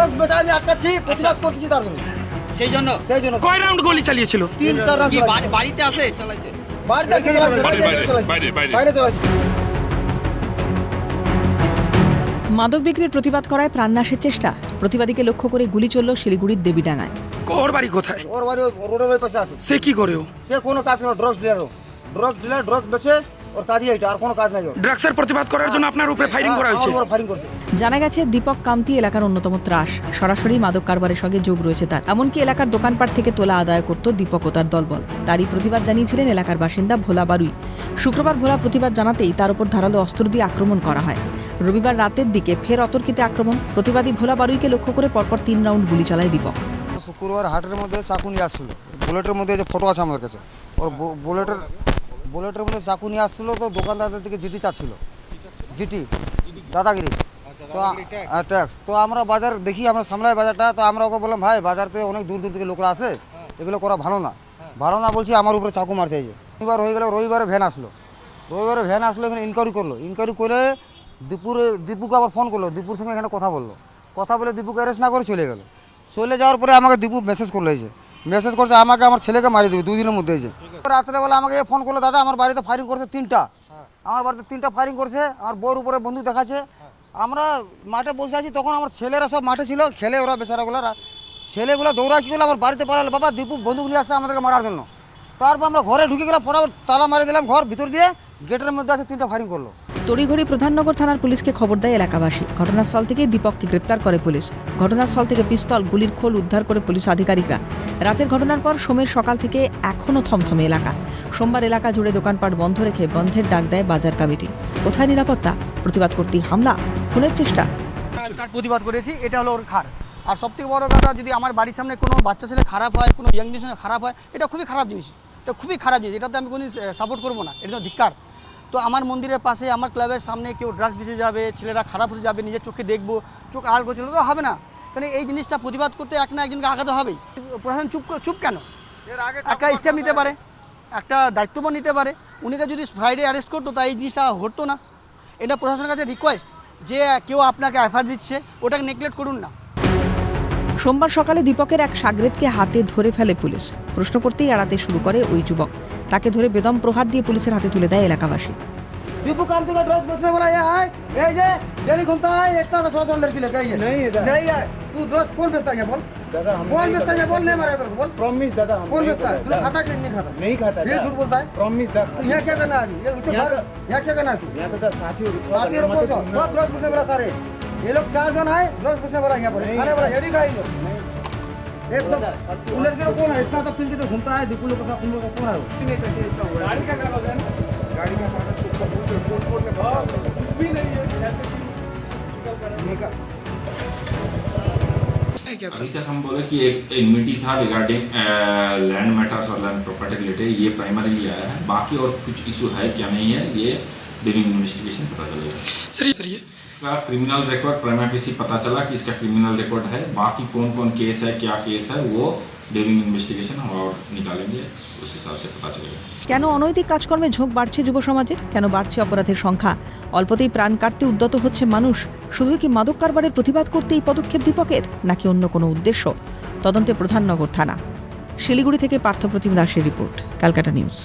Drugs বেচা আমি আটকাচ্ছি, প্রতিবাদ করতেছি তার জন্য। সেই জন্য কয় রাউন্ড গুলি চালিয়েছিল? 3-4 রাউন্ড কি বাড়িতে আছে চালাইছে? বাইরে বাইরে চলেছে। মাদক বিক্রির প্রতিবাদ করায় প্রাণনাশের চেষ্টা, প্রতিবাদীকে লক্ষ্য করে গুলি চলল শিলিগুড়ির দেবীডাঙ্গায়। ওর বাড়ি কোথায়? ওর বাড়ি রোডের ওই পাশে আছে। সে কি করে? সে কোনো কাজ না, ড্রাগস ডিলার ড্রাগস বেচে, ওর কাজই এইটা, আর কোনো কাজ নাই ওর। ড্রাগসের প্রতিবাদ করার জন্য আপনার উপরে ফায়ারিং করা হয়েছে? আমার উপর ফায়ারিং করছে। জানা গেছে দীপক কামতি এলাকার অন্যতম ত্রাস, সরাসরি মাদক কারবারের সঙ্গে যোগ রয়েছে তার। এমনকি এলাকার দোকানপাট থেকে তোলা আদায় করত দীপক ও তার দলবল। তারই প্রতিবাদ জানিয়েছিলেন এলাকার বাসিন্দা ভোলা বারুই। শুক্রবার ভোলা প্রতিবাদ জানাতেই তার উপর ধারালো অস্ত্র দিয়ে আক্রমণ করা হয়। রবিবার রাতের দিকে ফের অতর্কিতে আক্রমণ, প্রতিবাদী ভোলা বারুইকে লক্ষ্য করে পরপর 3 রাউন্ড গুলি চালায় দীপক। শুক্রবার হাটের মধ্যে চাকু নিয়ে আসছিল, বুলেটের মধ্যে যে ফটো আছে আমার কাছে, ওর বুলেটের মধ্যে চাকু নিয়ে আসছিল। তো দোকানদারদের থেকে জিটি চাচ্ছিল, জিটি দাদাগিরি তো ট্যাক্স। তো আমরা বাজার দেখি, আমরা সামলাই বাজারটা। তো আমরা ওকে বললাম, ভাই বাজার থেকে অনেক দূর দূর থেকে লোকরা আসে, এগুলো করা ভালো না বলছি, আমার উপরে চাকু মারছে। এই যে রবিবার হয়ে গেল, রবিবারে ভ্যান আসলো এখানে ইনকোয়ারি করে দীপুকে আবার ফোন করলো, দীপুর সঙ্গে এখানে কথা বলে দীপুকে অ্যারেস্ট না করে চলে যাওয়ার পরে আমাকে দীপু মেসেজ করছে আমাকে, আমার ছেলেকে মারিয়ে দেবে 2 দিনের মধ্যে। এই যে রাত্রেবেলা আমাকে ফোন করলো, দাদা আমার বাড়িতে ফায়ারিং করছে 3টা, আমার বাড়িতে 3টা ফায়ারিং করছে, আমার বউর উপরে বন্দুক দেখাচ্ছে। আমরা মাঠে বসে আছি, তখন আমার ছেলেরা সব মাঠে ছিল, খেলে ওরা ছেলেগুলো দৌড়া কি করলো, আমার বাড়িতে পালালো। বাবা দীপু বন্দুক নিয়ে আসছে আমাদেরকে মারার জন্য। তারপর আমরা ঘরে ঢুকে গেলাম, ফটাফট তালা মারি দিলাম, ঘর ভিতর দিয়ে গেটের মধ্যে আছে 3টা ফায়ারিং করলো। তড়িঘড়ি প্রধাননগর থানার পুলিশকে খবর দেয় এলাকাবাসী। ঘটনাস্থল থেকে দীপককে গ্রেপ্তার করে পুলিশ। ঘটনাস্থল থেকে পিস্তল, গুলির খোল উদ্ধার করে পুলিশ আধিকারিকরা। রাতের ঘটনার পর সোমের সকাল থেকে এখনও থমথমে এলাকা। সোমবার এলাকা জুড়ে দোকানপাট বন্ধ রেখে বন্ধের ডাক দেয় বাজার কমিটি। কোথায় নিরাপত্তা? প্রতিবাদ করতেই হামলা, খুনের চেষ্টা। প্রতিবাদ করেছি, এটা হলো ওর খার। আর সবথেকে বড় কথা, যদি আমার বাড়ির সামনে কোনো বাচ্চা ছেলে খারাপ হয়, কোনো ইয়াং জেনারেশন খারাপ হয়, এটা খুবই খারাপ জিনিস, এটাতে আমি কোনো সাপোর্ট করবো না, এটা তো ধিক্কার। তো আমার মন্দিরের পাশে, আমার ক্লাবের সামনে কেউ ড্রাগস বেঁচে যাবে, ছেলেরা খারাপ হয়ে যাবে, নিজের চোখে দেখবো, চোখ আড়াল করছিল তো হবে না। কারণ এই জিনিসটা প্রতিবাদ করতে এক না একজনকে আগাতে হবেই। প্রশাসন চুপ কেন? একটা স্টেপ নিতে পারে, একটা দায়িত্ববান নিতে পারে। উনিকে যদি ফ্রাইডে অ্যারেস্ট করতো, তাই এই জিনিসটা ঘটতো না। এটা প্রশাসনের কাছে রিকোয়েস্ট, যে কেউ আপনাকে এফআইআর দিচ্ছে, ওটাকে নেগলেক্ট করুন না। সোমবার সকালে দীপকের এক সাগরেদকে হাতে ধরে ফেলে পুলিশ। প্রশ্ন করতেই এড়াতে শুরু করে ওই যুবক। তাকে ধরে বেদম প্রহার দিয়ে পুলিশের হাতে তুলে দেয় এলাকাবাসী। दीपू काम का ड्रग्स बेचने वाला ये है, ये जे डेली घूमता है, इतना तो 100 लड़की लेके आई है। नहीं है। तू ड्रग्स कौन बेचता है बोल? दादा कौन बेचता है बोल? नहीं मारा तेरे को बोल। प्रॉमिस दादा हम कौन बेचता है? तू खाता कि नहीं खाता? नहीं खाता ये झूठ बोलता है। प्रॉमिस दादा तो यहाँ क्या करना है? ये उसे घर यहाँ क्या करना है? तू यहाँ दादा साथी को सब ड्रग्स बेचने वाला सारे, ये लोग 4 जन आए ड्रग्स बेचने वाला यहाँ पर खाने वाला ये भी खाई लोग। एक तो पुलिस के लोग कौन है? इतना तो पिंकी तो घूमता है दीपू लोग के साथ, तुम लोग कौन है? गाड़ी का कागज है, गाड़ी का कागज भी नहीं है। अभी तक हम बोले कि एक एनमिटी था रिगार्डिंग लैंड मैटर्स और लैंड प्रॉपर्टी रिलेटेड, ये प्राइमरीली आया है। बाकी और कुछ इशू है क्या नहीं है, ये ड्यूरिंग इन्वेस्टिगेशन पता चलेगा। सर ये इसका क्रिमिनल रिकॉर्ड प्राइमा फेसी पता चला कि इसका क्रिमिनल रिकॉर्ड है। बाकी कौन कौन केस है, क्या केस है, वो ड्यूरिंग इन्वेस्टिगेशन हम और निकालेंगे, उस हिसाब से पता चलेगा। কেন অনৈতিক কাজকর্মে ঝোঁক বাড়ছে যুব সমাজের? কেন বাড়ছে অপরাধের সংখ্যা? অল্পতেই প্রাণ কাটতে উদ্যত হচ্ছে মানুষ। শুধুই কি মাদক কারবারের প্রতিবাদ করতে এই পদক্ষেপ দীপকের, নাকি অন্য কোনো উদ্দেশ্য? তদন্তে প্রধাননগর থানা। শিলিগুড়ি থেকে পার্থপ্রতিম দাসের রিপোর্ট, ক্যালকাটা নিউজ।